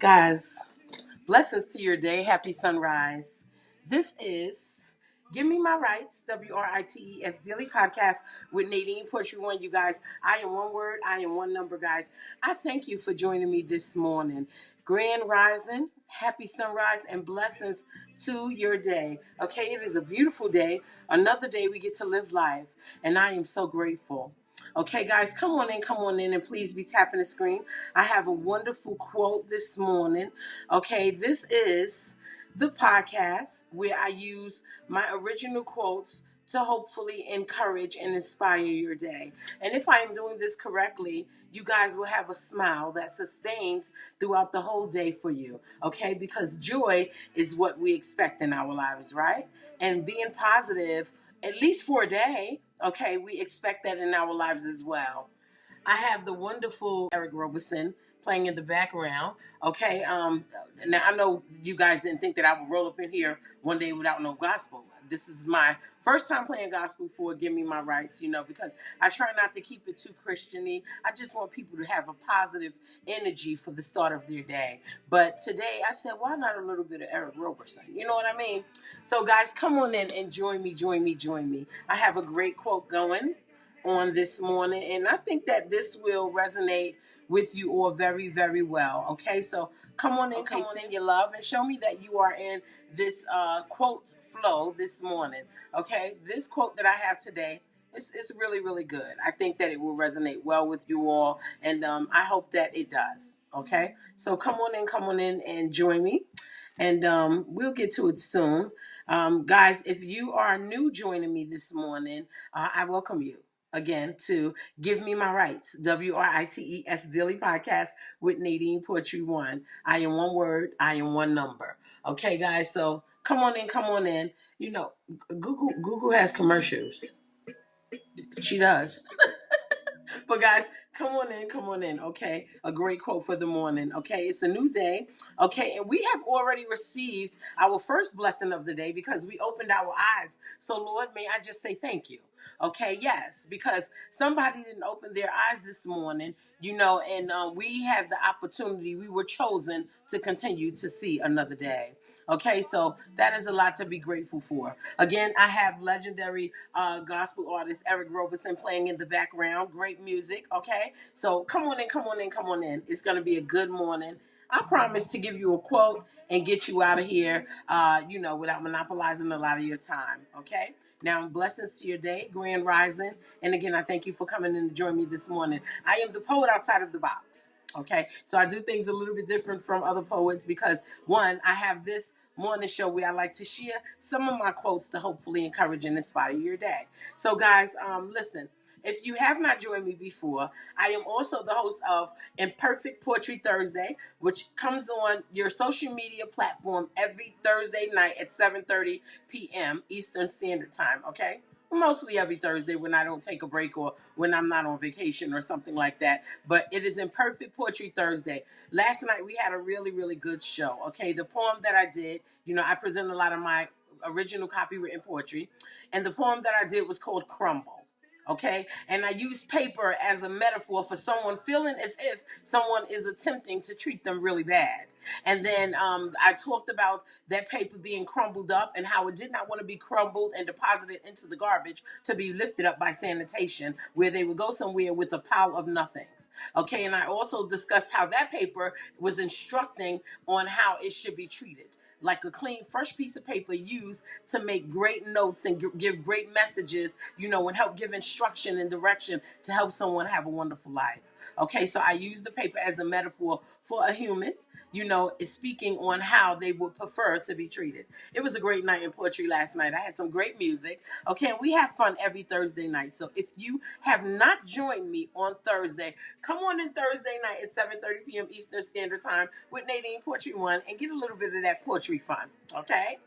Guys, blessings to your day. Happy sunrise. This is Give Me My Rights, WRITES Daily Podcast with Nadine Poetry One. You guys, I am one word, I am one number, guys. I thank you for joining me this morning. Grand Rising, happy sunrise, and blessings to your day. Okay, it is a beautiful day. Another day we get to live life, and I am so grateful. Okay, guys, come on in, and please be tapping the screen. I have a wonderful quote this morning. Okay, this is the podcast where I use my original quotes to hopefully encourage and inspire your day. And if I am doing this correctly, you guys will have a smile that sustains throughout the whole day for you. Okay, because joy is what we expect in our lives, right? And being positive, at least for a day, okay, we expect that in our lives as well. I have the wonderful Eric Roberson playing in the background. Okay, now I know you guys didn't think that I would roll up in here one day without no gospel. This is my first time playing gospel for Give Me My Rights, because I try not to keep it too Christiany. I just want people to have a positive energy for the start of their day. But today I said, why not a little bit of Eric Roberson? You know what I mean? So guys, come on in and join me. I have a great quote going on this morning, and I think that this will resonate with you all very, very well. Okay, so come on in, send your love, and show me that you are in this quote flow this morning. Okay, this quote that I have today it's really, really good. I think that it will resonate well with you all, and I hope that it does. Okay, so come on in, and join me, and we'll get to it soon. Guys, if you are new joining me this morning, I welcome you again to Give Me My Rights, WRITES Daily Podcast with Nadine Poetry One. I am one word, I am one number. Okay, guys, so come on in. Google has commercials. She does. But guys, come on in, okay? A great quote for the morning, okay? It's a new day, okay? And we have already received our first blessing of the day because we opened our eyes. So Lord, may I just say thank you. Okay, yes, because somebody didn't open their eyes this morning, and we had the opportunity, we were chosen to continue to see another day. Okay, so that is a lot to be grateful for. Again, I have legendary gospel artist Eric Roberson playing in the background. Great music. Okay, so come on in. It's going to be a good morning. I promise to give you a quote and get you out of here, without monopolizing a lot of your time. Okay. Now, blessings to your day, Grand Rising. And again, I thank you for coming in to join me this morning. I am the poet outside of the box. Okay, so I do things a little bit different from other poets because, one, I have this morning show where I like to share some of my quotes to hopefully encourage and inspire your day. So, guys, listen. If you have not joined me before, I am also the host of Imperfect Poetry Thursday, which comes on your social media platform every Thursday night at 7:30 p.m. Eastern Standard Time, okay? Mostly every Thursday when I don't take a break or when I'm not on vacation or something like that. But it is Imperfect Poetry Thursday. Last night we had a really, really good show, okay? The poem that I did, I present a lot of my original copywritten poetry, and the poem that I did was called Crumble. Okay, and I use paper as a metaphor for someone feeling as if someone is attempting to treat them really bad. And then I talked about that paper being crumbled up and how it did not want to be crumbled and deposited into the garbage to be lifted up by sanitation, where they would go somewhere with a pile of nothings. Okay, and I also discussed how that paper was instructing on how it should be treated, like a clean, fresh piece of paper used to make great notes and give great messages, and help give instruction and direction to help someone have a wonderful life. Okay, so I use the paper as a metaphor for a human, is speaking on how they would prefer to be treated. It was a great night in poetry last night. I had some great music. Okay, and we have fun every Thursday night. So if you have not joined me on Thursday, come on in Thursday night at 7:30 p.m. Eastern Standard Time with Nadine Poetry One and get a little bit of that poetry fun. Okay?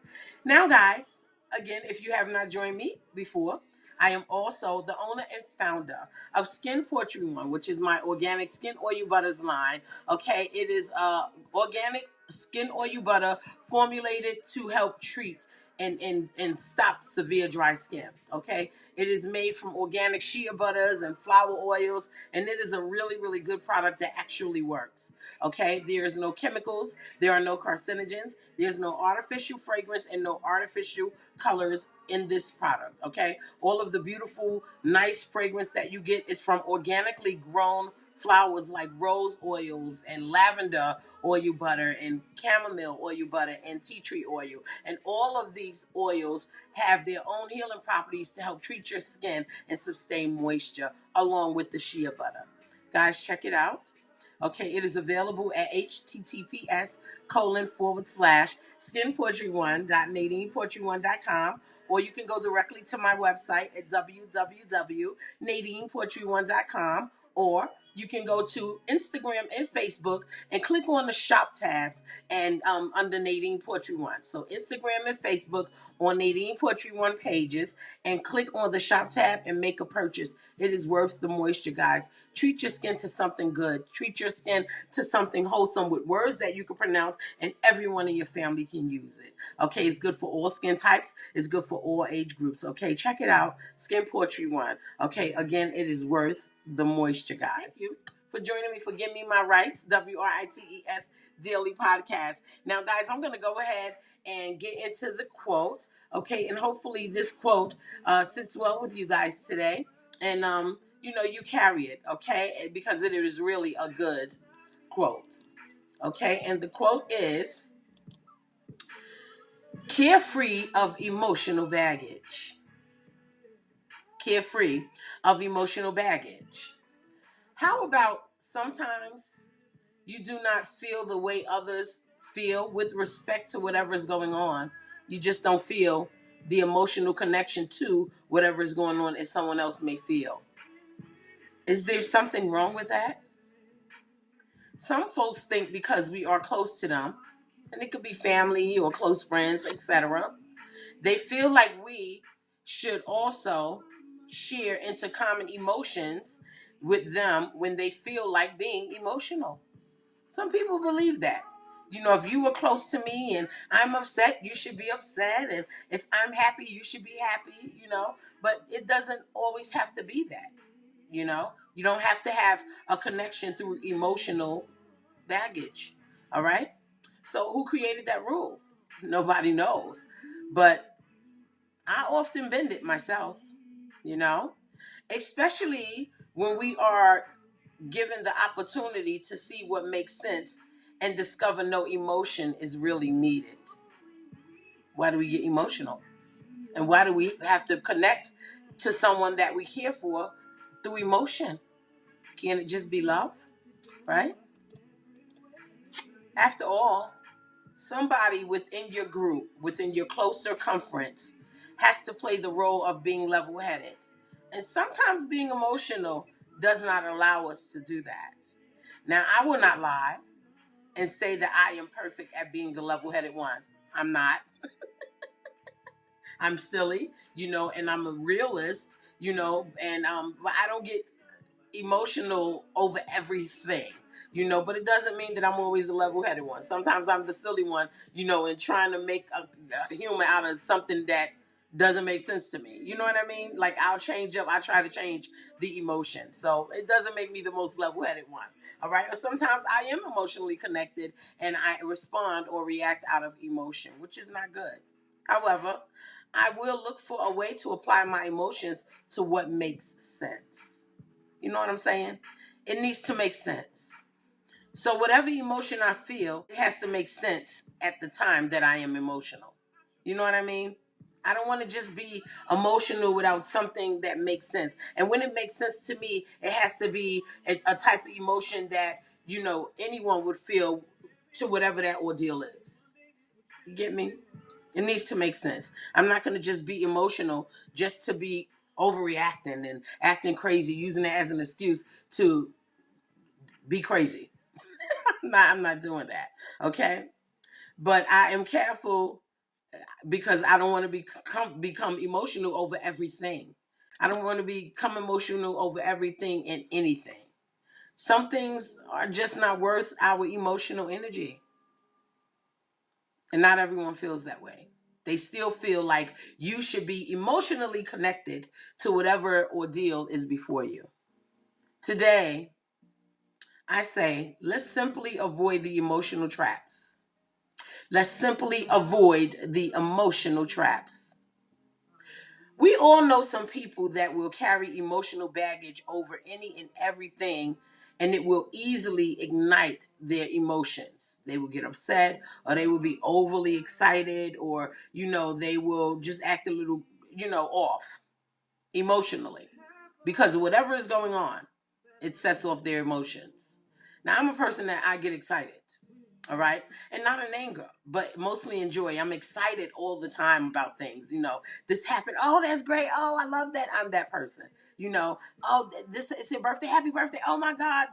Now, guys, again, if you have not joined me before, I am also the owner and founder of Skin Poetry One, which is my organic skin oil butters line. Okay, it is organic skin oil butter formulated to help treat and stop severe dry skin. Okay, it is made from organic shea butters and flower oils, and it is a really, really good product that actually works. Okay, there is no chemicals, there are no carcinogens, there's no artificial fragrance and no artificial colors in this product. Okay, all of the beautiful, nice fragrance that you get is from organically grown flowers like rose oils and lavender oil butter and chamomile oil butter and tea tree oil. And all of these oils have their own healing properties to help treat your skin and sustain moisture along with the shea butter. Guys, check it out. Okay, it is available at https://skinpoetry1.nadinepoetry1.com, or you can go directly to my website at www.nadinepoetry1.com, or you can go to Instagram and Facebook and click on the shop tabs and under Nadine Poetry One. So Instagram and Facebook on Nadine Poetry One pages, and click on the shop tab and make a purchase. It is worth the moisture, guys. Treat your skin to something good. Treat your skin to something wholesome with words that you can pronounce, and everyone in your family can use it. Okay, it's good for all skin types. It's good for all age groups. Okay, check it out. Skin Poetry One. Okay, again, it is worth the moisture, guys. Thank you for joining me for Give Me My Rights, WRITES Daily Podcast. Now, guys, I'm going to go ahead and get into the quote. Okay, and hopefully this quote sits well with you guys today. And, you carry it, okay? Because it is really a good quote. Okay, and the quote is, carefree of emotional baggage. Carefree of emotional baggage. How about sometimes you do not feel the way others feel with respect to whatever is going on? You just don't feel the emotional connection to whatever is going on as someone else may feel. Is there something wrong with that? Some folks think because we are close to them, and it could be family or close friends, etc., they feel like we should also share into common emotions with them when they feel like being emotional. Some people believe that. If you were close to me and I'm upset, you should be upset. And if I'm happy, you should be happy. But it doesn't always have to be that. You don't have to have a connection through emotional baggage. All right? So who created that rule? Nobody knows. But I often bend it myself, especially when we are given the opportunity to see what makes sense and discover no emotion is really needed. Why do we get emotional? And why do we have to connect to someone that we care for through emotion? Can't it just be love? Right? After all, somebody within your group, within your close circumference, has to play the role of being level-headed. And sometimes being emotional does not allow us to do that. Now, I will not lie and say that I am perfect at being the level-headed one. I'm not. I'm silly, and I'm a realist, and but I don't get emotional over everything, but it doesn't mean that I'm always the level-headed one. Sometimes I'm the silly one, and trying to make a humor out of something that doesn't make sense to me. You know what I mean? Like I try to change the emotion. So it doesn't make me the most level-headed one. All right. Or sometimes I am emotionally connected and I respond or react out of emotion, which is not good. However, I will look for a way to apply my emotions to what makes sense. You know what I'm saying? It needs to make sense. So whatever emotion I feel, it has to make sense at the time that I am emotional. You know what I mean? I don't want to just be emotional without something that makes sense. And when it makes sense to me, it has to be a type of emotion that, anyone would feel to whatever that ordeal is. You get me? It needs to make sense. I'm not going to just be emotional just to be overreacting and acting crazy, using it as an excuse to be crazy. I'm not doing that. Okay? But I am careful because I don't want to become emotional over everything. I don't want to become emotional over everything and anything. Some things are just not worth our emotional energy. And not everyone feels that way. They still feel like you should be emotionally connected to whatever ordeal is before you. Today, I say, let's simply avoid the emotional traps. Let's simply avoid the emotional traps. We all know some people that will carry emotional baggage over any and everything, and it will easily ignite their emotions. They will get upset, or they will be overly excited, or, they will just act a little, off emotionally because of whatever is going on. It sets off their emotions. Now, I'm a person that I get excited, all right? And not in anger, but mostly in joy. I'm excited all the time about things. This happened. Oh, that's great. Oh, I love that. I'm that person. Oh, this is your birthday. Happy birthday. Oh my God.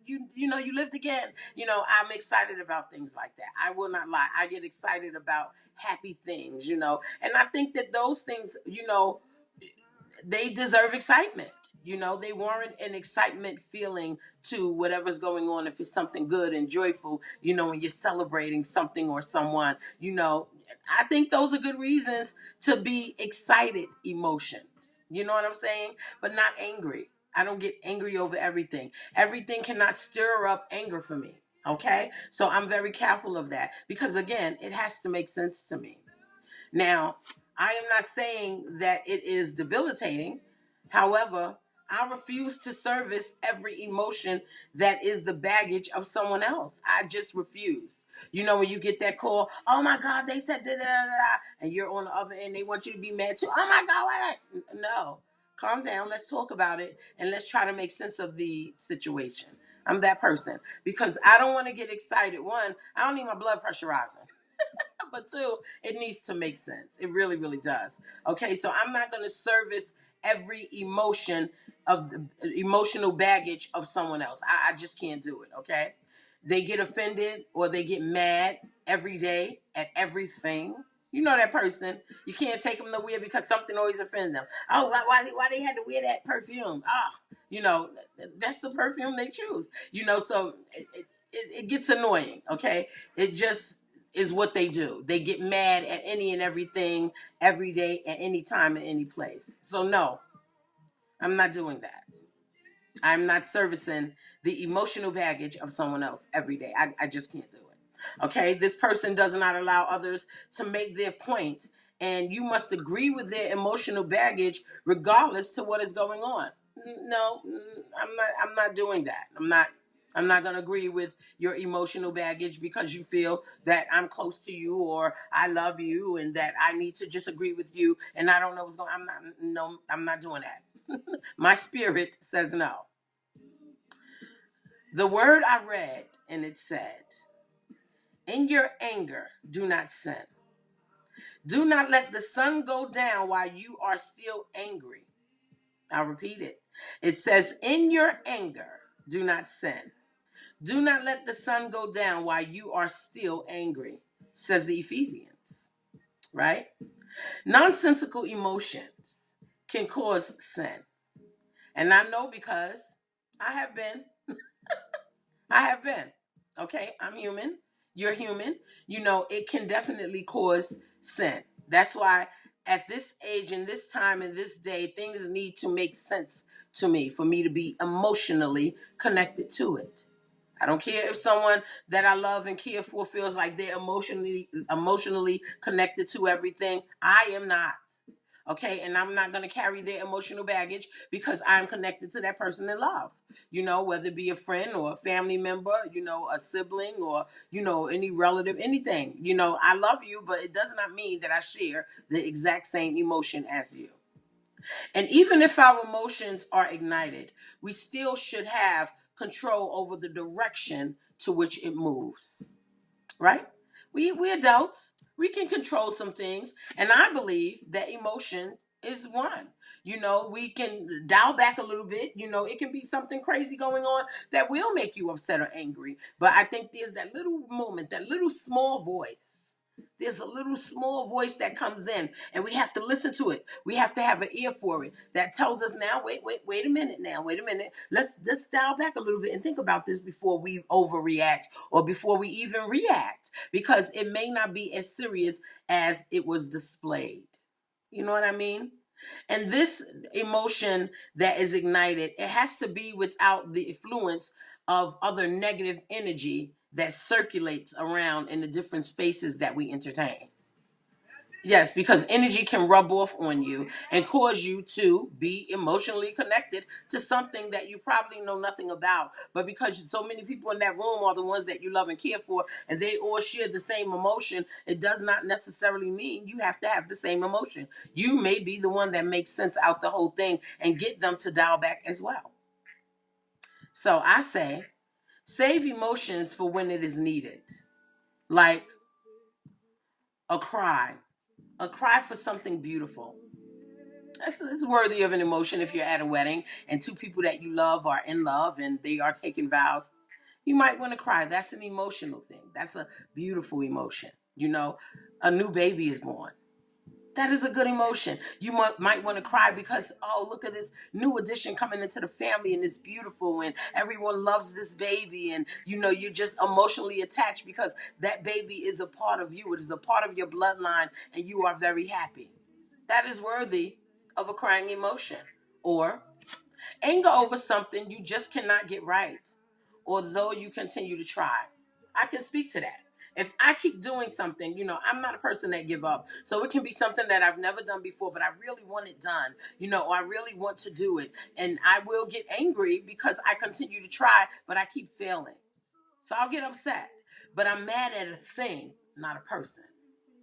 You lived again. I'm excited about things like that. I will not lie. I get excited about happy things, and I think that those things, they deserve excitement. They warrant an excitement feeling to whatever's going on. If it's something good and joyful, when you're celebrating something or someone, I think those are good reasons to be excited emotions. You know what I'm saying? But not angry. I don't get angry over everything. Everything cannot stir up anger for me. Okay? So I'm very careful of that because, again, it has to make sense to me. Now, I am not saying that it is debilitating. However, I refuse to service every emotion that is the baggage of someone else. I just refuse. When you get that call, oh my God, they said da da da da, and you're on the other end, they want you to be mad too. Oh my God, why? No, calm down. Let's talk about it and let's try to make sense of the situation. I'm that person because I don't want to get excited. One, I don't need my blood pressure rising. But two, it needs to make sense. It really, really does. Okay, so I'm not going to service every emotion of the emotional baggage of someone else. I just can't do it. Okay, they get offended or they get mad every day at everything. You know that person. You can't take them nowhere because something always offends them. Oh, why they had to wear that perfume? That's the perfume they choose. So it gets annoying. Okay, it just is what they do. They get mad at any and everything every day, at any time, at any place. So no, I'm not doing that. I'm not servicing the emotional baggage of someone else every day. I just can't do it. Okay, this person does not allow others to make their point, and you must agree with their emotional baggage regardless to what is going on. No, I'm not. I'm not doing that. I'm not going to agree with your emotional baggage because you feel that I'm close to you or I love you and that I need to just agree with you and I don't know what's going on. I'm not doing that. My spirit says no. The word I read, and it said, in your anger, do not sin. Do not let the sun go down while you are still angry. I'll repeat it. It says, in your anger, do not sin. Do not let the sun go down while you are still angry, says the Ephesians, right? Nonsensical emotions can cause sin. And I know because I have been. I have been. Okay, I'm human. You're human. It can definitely cause sin. That's why at this age, in this time, in this day, things need to make sense to me for me to be emotionally connected to it. I don't care if someone that I love and care for feels like they're emotionally connected to everything. I am not. Okay, and I'm not going to carry their emotional baggage because I'm connected to that person in love. Whether it be a friend or a family member, a sibling or, any relative, anything. I love you, but it does not mean that I share the exact same emotion as you. And even if our emotions are ignited, we still should have control over the direction to which it moves. Right? We adults, we can control some things, and I believe that emotion is one. We can dial back a little bit. It can be something crazy going on that will make you upset or angry. But I think there's that little moment, that little small voice. There's a little small voice that comes in, and we have to listen to it. We have to have an ear for it that tells us now, wait a minute now, wait a minute. Let's dial back a little bit and think about this before we overreact or before we even react. because it may not be as serious as it was displayed. You know what I mean? And this emotion that is ignited, it has to be without the influence of other negative energy that circulates around in the different spaces that we entertain. Yes, because energy can rub off on you and cause you to be emotionally connected to something that you probably know nothing about. But because so many people in that room are the ones that you love and care for, and they all share the same emotion, it does not necessarily mean you have to have the same emotion. You may be the one that makes sense out the whole thing and get them to dial back as well. So I say, save emotions for when it is needed, like a cry, a cry for something beautiful. It's worthy of an emotion if you're at a wedding and two people that you love are in love and they are taking vows. You might want to cry. That's an emotional thing. That's a beautiful emotion. You know, a new baby is born. That is a good emotion. You might want to cry because, oh, look at this new addition coming into the family and it's beautiful and everyone loves this baby. And, you know, you're just emotionally attached because that baby is a part of you. It is a part of your bloodline and you are very happy. That is worthy of a crying emotion. Or anger over something you just cannot get right, although you continue to try. I can speak to that. If I keep doing something, you know, I'm not a person that give up. So it can be something that I've never done before, but I really want it done, you know, or I really want to do it. And I will get angry because I continue to try, but I keep failing. So I'll get upset. But I'm mad at a thing, not a person.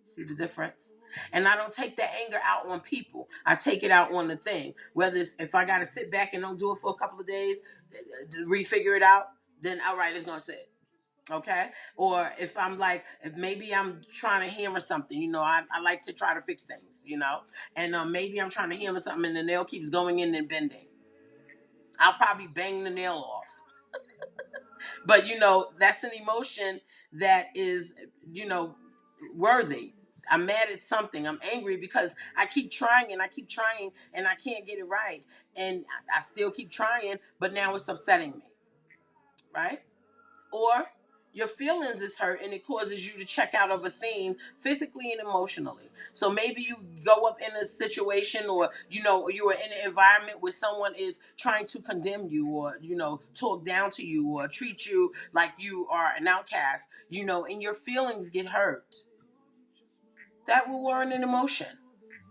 See the difference? And I don't take that anger out on people. I take it out on the thing. Whether it's if I got to sit back and don't do it for a couple of days, refigure it out, then all right, it's going to sit. Okay? Or if I'm like, if maybe I'm trying to hammer something, you know, I like to try to fix things, you know, and maybe I'm trying to hammer something and the nail keeps going in and bending. I'll probably bang the nail off. But, you know, that's an emotion that is, you know, worthy. I'm mad at something. I'm angry because I keep trying and I keep trying and I can't get it right. And I still keep trying, but now it's upsetting me, right? Or your feelings is hurt and it causes you to check out of a scene physically and emotionally. So maybe you go up in a situation or, you know, you are in an environment where someone is trying to condemn you or, you know, talk down to you or treat you like you are an outcast, you know, and your feelings get hurt. That will warrant an emotion.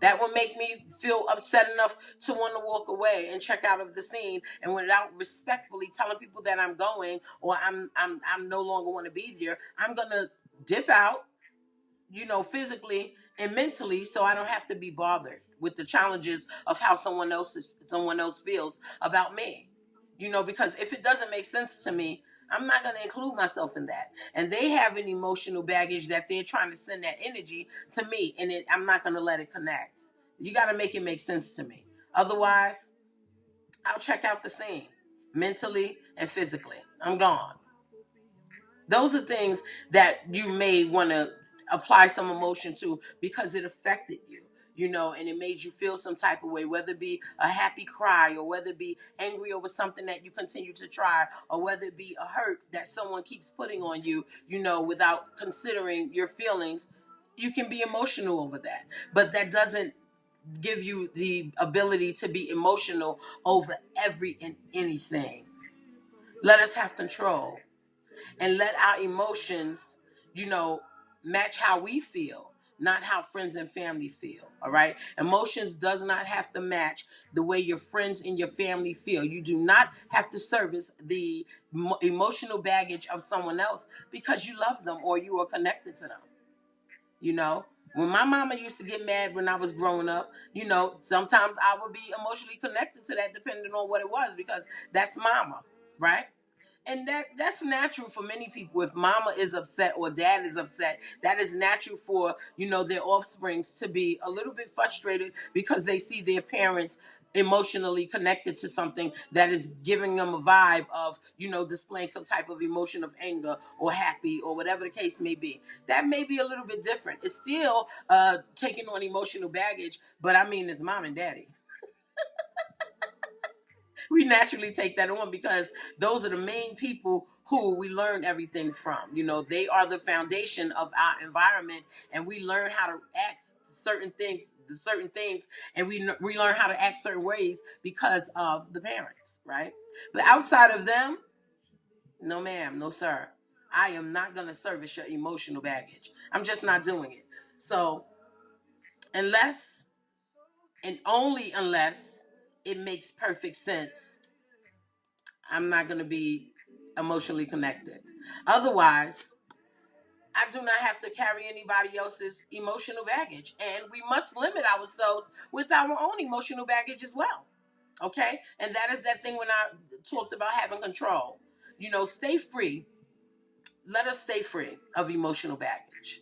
That will make me feel upset enough to want to walk away and check out of the scene, and without respectfully telling people that I'm going or I'm no longer want to be there, I'm gonna dip out, you know, physically and mentally, so I don't have to be bothered with the challenges of how someone else feels about me. You know, because if it doesn't make sense to me, I'm not going to include myself in that. And they have an emotional baggage that they're trying to send that energy to me, and I'm not going to let it connect. You got to make it make sense to me. Otherwise, I'll check out the scene mentally and physically. I'm gone. Those are things that you may want to apply some emotion to because it affected you, you know, and it made you feel some type of way, whether it be a happy cry or whether it be angry over something that you continue to try or whether it be a hurt that someone keeps putting on you, you know, without considering your feelings. You can be emotional over that, but that doesn't give you the ability to be emotional over every and anything. Let us have control and let our emotions, you know, match how we feel, not how friends and family feel. All right. Emotions does not have to match the way your friends and your family feel. You do not have to service the emotional baggage of someone else because you love them or you are connected to them. You know, when my mama used to get mad when I was growing up, you know, sometimes I would be emotionally connected to that depending on what it was because that's mama, right? And that's natural for many people. If mama is upset or dad is upset, that is natural for, you know, their offsprings to be a little bit frustrated because they see their parents emotionally connected to something that is giving them a vibe of, you know, displaying some type of emotion of anger or happy or whatever the case may be. That may be a little bit different. It's still taking on emotional baggage, but I mean it's mom and daddy. We naturally take that on because those are the main people who we learn everything from. You know, they are the foundation of our environment, and we learn how to act certain things, and we learn how to act certain ways because of the parents, right? But outside of them, no ma'am, no sir. I am not going to service your emotional baggage. I'm just not doing it. So, unless and only unless it makes perfect sense, I'm not going to be emotionally connected. Otherwise, I do not have to carry anybody else's emotional baggage. And we must limit ourselves with our own emotional baggage as well. Okay? And that is that thing when I talked about having control. You know, stay free. Let us stay free of emotional baggage.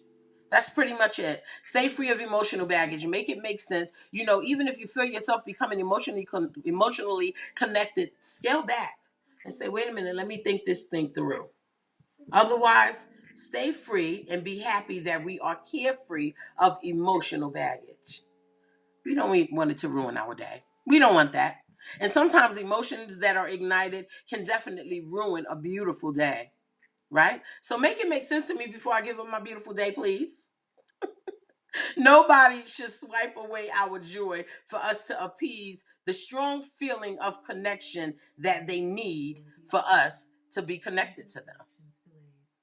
That's pretty much it. Stay free of emotional baggage. Make it make sense. You know, even if you feel yourself becoming emotionally connected, scale back and say, wait a minute, let me think this thing through. Otherwise, stay free and be happy that we are carefree of emotional baggage. We don't want it to ruin our day. We don't want that. And sometimes emotions that are ignited can definitely ruin a beautiful day, right? So make it make sense to me before I give up my beautiful day, please. Nobody should swipe away our joy for us to appease the strong feeling of connection that they need for us to be connected to them.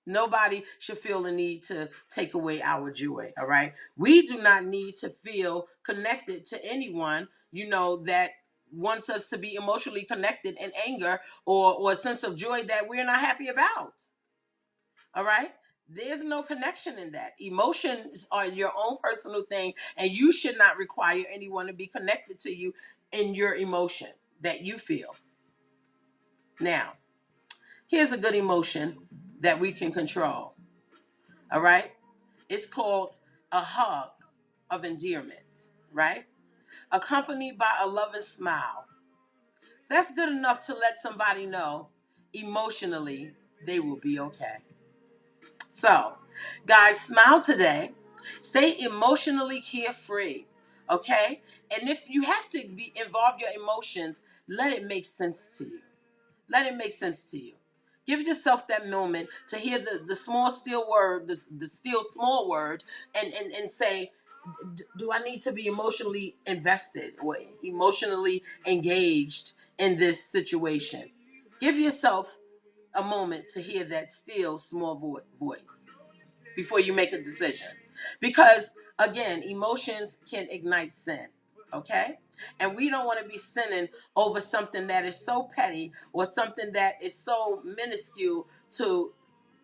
Nobody should feel the need to take away our joy, all right? We do not need to feel connected to anyone, you know, that wants us to be emotionally connected in anger or a sense of joy that we're not happy about, all right? There's no connection in that. Emotions are your own personal thing, and you should not require anyone to be connected to you in your emotion that you feel. Now, here's a good emotion that we can control, all right? It's called a hug of endearment, right? Accompanied by a loving smile. That's good enough to let somebody know emotionally they will be okay. So, guys, smile today. Stay emotionally carefree, okay? And if you have to involve your emotions, let it make sense to you. Let it make sense to you. Give yourself that moment to hear the small still word, the still small word, and say, do I need to be emotionally invested or emotionally engaged in this situation? Give yourself a moment to hear that still small voice before you make a decision. Because, again, emotions can ignite sin, okay? And we don't want to be sinning over something that is so petty or something that is so minuscule to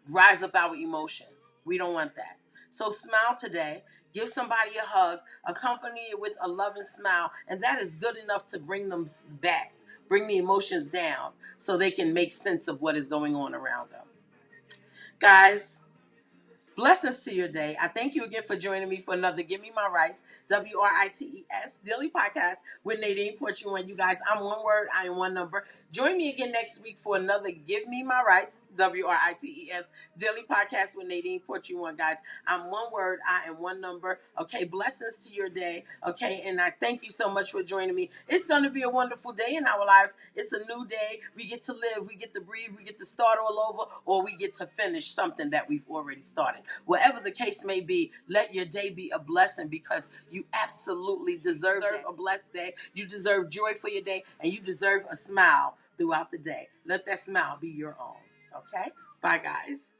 rise up our emotions. We don't want that. So smile today. Give somebody a hug. Accompany it with a loving smile. And that is good enough to bring them back, bring the emotions down so they can make sense of what is going on around them. Guys, blessings to your day. I thank you again for joining me for another Give Me My Rights, WRITES Daily Podcast with Nadine Portuan. You guys, I'm one word, I am one number. Join me again next week for another Give Me My Rights, WRITES Daily Podcast with Nadine Portuan. Guys, I'm one word, I am one number. Okay, blessings to your day. Okay, and I thank you so much for joining me. It's going to be a wonderful day in our lives. It's a new day. We get to live, we get to breathe, we get to start all over, or we get to finish something that we've already started. Whatever the case may be, let your day be a blessing because you absolutely deserve a blessed day. You deserve joy for your day, and you deserve a smile throughout the day. Let that smile be your own. Okay? Bye, guys.